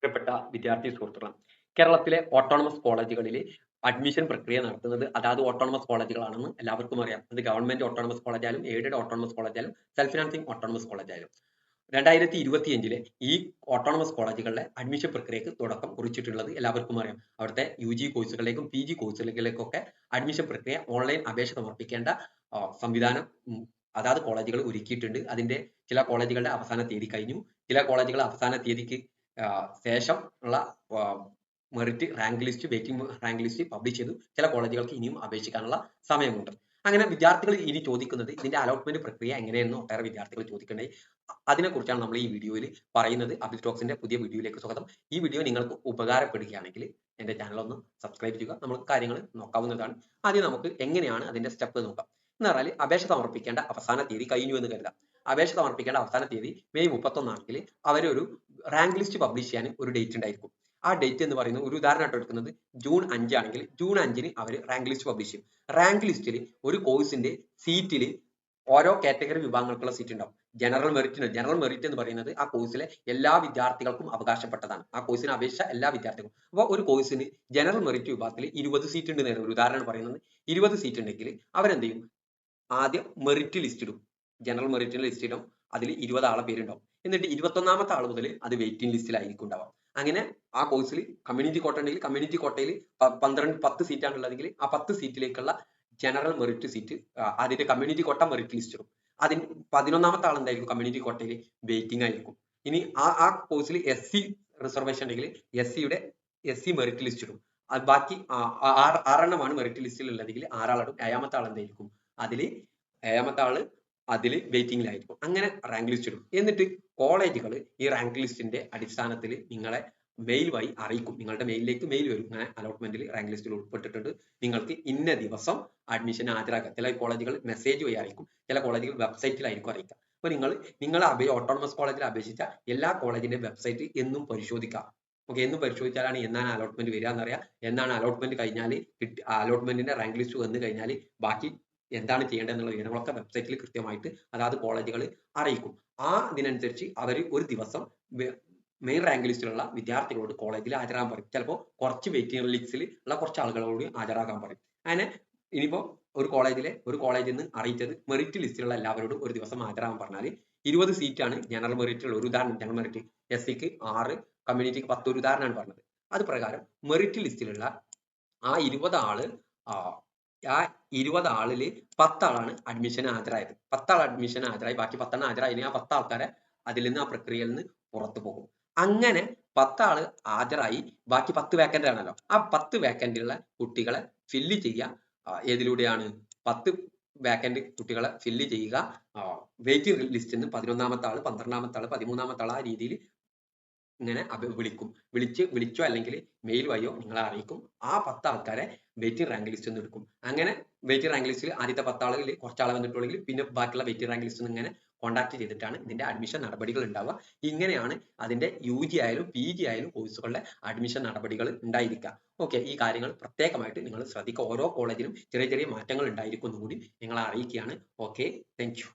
പ്രിയപ്പെട്ട വിദ്യാർത്ഥി സുഹൃത്തുക്കളെ, കേരളത്തിലെ ഓട്ടോണമസ് കോളേജുകളിൽ അഡ്മിഷൻ പ്രക്രിയ നടത്തുന്നത് അതാത് ഓട്ടോണമസ് കോളേജുകളാണെന്ന് എല്ലാവർക്കും അറിയാം. അത് ഗവൺമെന്റ് ഓട്ടോണമസ് കോളേജായാലും എയ്ഡഡ് ഓട്ടോണമസ് കോളേജായാലും സെൽഫ് ഫിനാൻസിംഗ് ഓട്ടോണമസ് കോളേജായാലും 2025 ഈ ഓട്ടോണമസ് കോളേജുകളിലെ അഡ്മിഷൻ പ്രക്രിയക്ക് തുടക്കം കുറിച്ചിട്ടുള്ളത് എല്ലാവർക്കും അറിയാം. അവിടുത്തെ UG കോഴ്സുകളിലേക്കും PG കോഴ്സുകളിലേക്കൊക്കെ അഡ്മിഷൻ പ്രക്രിയ ഓൺലൈൻ അപേക്ഷ സമർപ്പിക്കേണ്ട സംവിധാനം അതാത് കോളേജുകൾ ഒരുക്കിയിട്ടുണ്ട്. അതിന്റെ ചില കോളേജുകളുടെ അവസാന തീയതി കഴിഞ്ഞു. ചില കോളേജുകൾ അവസാന തീയതിക്ക് ശേഷം ഉള്ള merit rank list waiting rank list publish ചെയ്തു. ചില കോളേജുകൾക്ക് ഇനിയും അപേക്ഷിക്കാനുള്ള സമയമുണ്ട്. അങ്ങനെ വിദ്യാർത്ഥികൾ ഇനി ചോദിക്കുന്നത് ഇതിന്റെ അലോട്ട്മെന്റ് പ്രക്രിയ എങ്ങനെയെന്ന് ഒട്ടേറെ വിദ്യാർത്ഥികൾ ചോദിക്കണ്ടായി. അതിനെക്കുറിച്ചാണ് നമ്മൾ ഈ വീഡിയോയിൽ പറയുന്നത്. അബിൽ ടോക്സിന്റെ പുതിയ വീഡിയോയിലേക്ക് സ്വാഗതം. ഈ വീഡിയോ നിങ്ങൾക്ക് ഉപകാരപ്പെടുകയാണെങ്കിൽ എന്റെ ചാനൽ ഒന്ന് സബ്സ്ക്രൈബ് ചെയ്യുക. നമുക്ക് കാര്യങ്ങൾ നോക്കാവുന്നതാണ്. ആദ്യം നമുക്ക് എങ്ങനെയാണ് അതിന്റെ സ്റ്റെപ്പ് നോക്കാം. എന്ന് പറഞ്ഞാൽ അപേക്ഷ സമർപ്പിക്കേണ്ട അവസാന തീയതി കഴിഞ്ഞു എന്ന് കരുതാം. അപേക്ഷ സമർപ്പിക്കേണ്ട അവസാന തീയതി മെയ് 31 ആണെങ്കിൽ അവരൊരു റാങ്ക് ലിസ്റ്റ് പബ്ലിഷ് ചെയ്യാൻ ഒരു ഡേറ്റ് ഉണ്ടായിരിക്കും. ആ ഡേറ്റ് എന്ന് പറയുന്നത് ഒരു ഉദാഹരണമായിട്ട് എടുക്കുന്നത് ജൂൺ 5 ആണെങ്കിൽ ജൂൺ 5 അവർ റാങ്ക് ലിസ്റ്റ് പബ്ലിഷ് ചെയ്യും. റാങ്ക് ലിസ്റ്റിൽ ഒരു കോഴ്സിന്റെ സീറ്റിൽ ഓരോ കാറ്റഗറി വിഭാഗങ്ങൾക്കുള്ള സീറ്റ് ഉണ്ടാവും. ജനറൽ മെറിറ്റ് എന്ന് പറയുന്നത് ആ കോഴ്സിലെ എല്ലാ വിദ്യാർത്ഥികൾക്കും അവകാശപ്പെട്ടതാണ്. ആ കോഴ്സിന് അപേക്ഷിച്ച എല്ലാ വിദ്യാർത്ഥികൾക്കും. അപ്പോൾ ഒരു കോഴ്സിന് ജനറൽ മെറിറ്റ് വിഭാഗത്തിൽ 20 സീറ്റ് ഉണ്ട് നേരെ ഒരു ഉദാഹരണം പറയുന്നത് 20 സീറ്റ് ഉണ്ടെങ്കിൽ അവരെന്ത് ചെയ്യും? ആദ്യം മെറിറ്റ് ലിസ്റ്റ് ഇടും. ജനറൽ മെറിറ്റിന്റെ ലിസ്റ്റ് ഇടും. അതിൽ 20 ആളെ പേരുണ്ടാവും. എന്നിട്ട് 21ാമത്തെ ആൾ മുതൽ അത് വെയിറ്റിംഗ് ലിസ്റ്റിലായിരിക്കും ഉണ്ടാവുക. അങ്ങനെ ആ കോഴ്സിൽ കമ്മ്യൂണിറ്റി കോട്ട ഉണ്ടെങ്കിൽ കമ്മ്യൂണിറ്റി കോട്ടയിൽ 10 സീറ്റാണ് ഉള്ളതെങ്കിൽ ആ 10 സീറ്റിലേക്കുള്ള ജനറൽ മെറിറ്റ് സീറ്റ് അതിന്റെ കമ്മ്യൂണിറ്റി കോട്ട മെറിറ്റ് ലിസ്റ്റ് ഇടും. അതിന് 11ാമത്തെ ആൾ എന്തായിരിക്കും? കമ്മ്യൂണിറ്റി കോട്ടയിൽ വെയിറ്റിംഗ് ആയിരിക്കും. ഇനി ആ കോഴ്സിൽ SC റിസർവേഷൻ ഉണ്ടെങ്കിൽ SC മെറിറ്റ് ലിസ്റ്റ് ഇടും. ബാക്കി 6 മെറിറ്റ് ലിസ്റ്റിൽ ഉള്ളതെങ്കിൽ 6 ആളിടും. 7ാമത്തെ ആൾ എന്തായിരിക്കും? ഏഴാമത്തെ ആള് അതിൽ വെയിറ്റിംഗിലായിരിക്കും. അങ്ങനെ റാങ്ക് ലിസ്റ്റ് ഇടും. എന്നിട്ട് കോളേജുകൾ ഈ റാങ്ക് ലിസ്റ്റിന്റെ അടിസ്ഥാനത്തിൽ നിങ്ങളെ മെയിൽ വഴി അറിയിക്കും. നിങ്ങളുടെ മെയിലിലേക്ക് മെയിൽ വരും. ഇങ്ങനെ അലോട്ട്മെന്റിൽ റാങ്ക് ലിസ്റ്റിൽ ഉൾപ്പെട്ടിട്ടുണ്ട്, നിങ്ങൾക്ക് ഇന്ന ദിവസം അഡ്മിഷൻ ഹാജരാക്കുക. ചില കോളേജുകൾ മെസ്സേജ് വഴി അറിയിക്കും, ചില കോളേജുകൾ വെബ്സൈറ്റിലായിരിക്കും അറിയിക്കുക. അപ്പൊ നിങ്ങൾ ഓട്ടോണമസ് കോളേജിൽ അപേക്ഷിച്ച എല്ലാ കോളേജിന്റെ വെബ്സൈറ്റ് എന്നും പരിശോധിക്കാം. ഓക്കെ, എന്നും പരിശോധിച്ചാലാണ് എന്നാണ് അലോട്ട്മെന്റ് വരിക എന്നറിയാം. എന്നാണ് അലോട്ട്മെന്റ് കഴിഞ്ഞാൽ അലോട്ട്മെന്റിന്റെ റാങ്ക് ലിസ്റ്റ് വന്നു കഴിഞ്ഞാൽ ബാക്കി എന്താണ് ചെയ്യേണ്ടത് എന്നുള്ള വിവരങ്ങളൊക്കെ വെബ്സൈറ്റിൽ കൃത്യമായിട്ട് അതാത് കോളേജുകൾ അറിയിക്കും. ഇതിനനുസരിച്ച് അവർ ഒരു ദിവസം മെയിൻ റാങ്ക് ലിസ്റ്റിലുള്ള വിദ്യാർത്ഥികളോട് കോളേജിൽ ഹാജരാകാൻ പറയും. ചിലപ്പോൾ കുറച്ച് വെയിറ്റിംഗ് ലിസ്റ്റിൽ ഉള്ള കുറച്ച് ആളുകളോട് ഹാജരാകാൻ പറയും. അങ്ങനെ ഇനിയിപ്പോ ഒരു കോളേജിൽ നിന്ന് അറിയിച്ചത് മെറിറ്റ് ലിസ്റ്റിലുള്ള എല്ലാവരോടും ഒരു ദിവസം ഹാജരാകാൻ പറഞ്ഞാൽ 20 സീറ്റാണ് ജനറൽ മെറിറ്റിലുള്ള ഒരു ഉദാഹരണം. ജനറൽ മെറിറ്റ് SCക്ക് 6, കമ്മ്യൂണിറ്റിക്ക് 10 ഒരു ഉദാഹരണമാണ് പറഞ്ഞത്. അത് പ്രകാരം മെറിറ്റ് ലിസ്റ്റിലുള്ള ആ 20 ആളില് 10 ആളാണ് അഡ്മിഷൻ ഹാജരായത്. 10 ആൾ അഡ്മിഷൻ ഹാജരായി, ബാക്കി 10 ഹാജരായി. ആ 10 ആൾക്കാരെ അതിൽ നിന്ന് ആ പ്രക്രിയയിൽ നിന്ന് പുറത്തു പോകും. അങ്ങനെ 10 ആള് ഹാജരായി, ബാക്കി 10 വേക്കന്റ് ആണല്ലോ. ആ 10 വേക്കന്റുള്ള കുട്ടികളെ ഫില്ല് ചെയ്യുക. ഏതിലൂടെയാണ്? 10 വേക്കന്റ് കുട്ടികളെ ഫില്ല് ചെയ്യുക വെയിറ്റിംഗ് ലിസ്റ്റിൽ നിന്ന് 11ാമത്തെ ആള്, 12ാമത്തെ ആള്, 13ാമത്തെ ആള് ആ രീതിയിൽ ഇങ്ങനെ വിളിച്ചോ അല്ലെങ്കിൽ മെയിൽ വഴിയോ നിങ്ങളെ അറിയിക്കും. ആ 10 ആൾക്കാരെ വെയിറ്റിംഗ് റാങ്ക് ലിസ്റ്റ് നിന്ന് എടുക്കും. അങ്ങനെ വെയിറ്റിംഗ് റാങ്ക് ലിസ്റ്റിൽ ആദ്യത്തെ 10 ആളുകളിൽ കുറച്ചാളെ വന്നിട്ടുള്ളെങ്കിൽ പിന്നെ ബാക്കിയുള്ള വെയിറ്റിംഗ് റാങ്ക് ലിസ്റ്റ് ഇങ്ങനെ കോൺടാക്ട് ചെയ്തിട്ടാണ് ഇതിന്റെ അഡ്മിഷൻ നടപടികൾ ഉണ്ടാവുക. ഇങ്ങനെയാണ് അതിന്റെ UG ആയാലും PG ആയാലും കോഴ്സുകളുടെ അഡ്മിഷൻ നടപടികൾ ഉണ്ടായിരിക്കുക. ഓക്കെ, ഈ കാര്യങ്ങൾ പ്രത്യേകമായിട്ട് നിങ്ങൾ ശ്രദ്ധിക്കുക. ഓരോ കോളേജിലും ചെറിയ ചെറിയ മാറ്റങ്ങൾ ഉണ്ടായിരിക്കും എന്നും കൂടി നിങ്ങളെ അറിയിക്കുകയാണ്. Okay, thank you.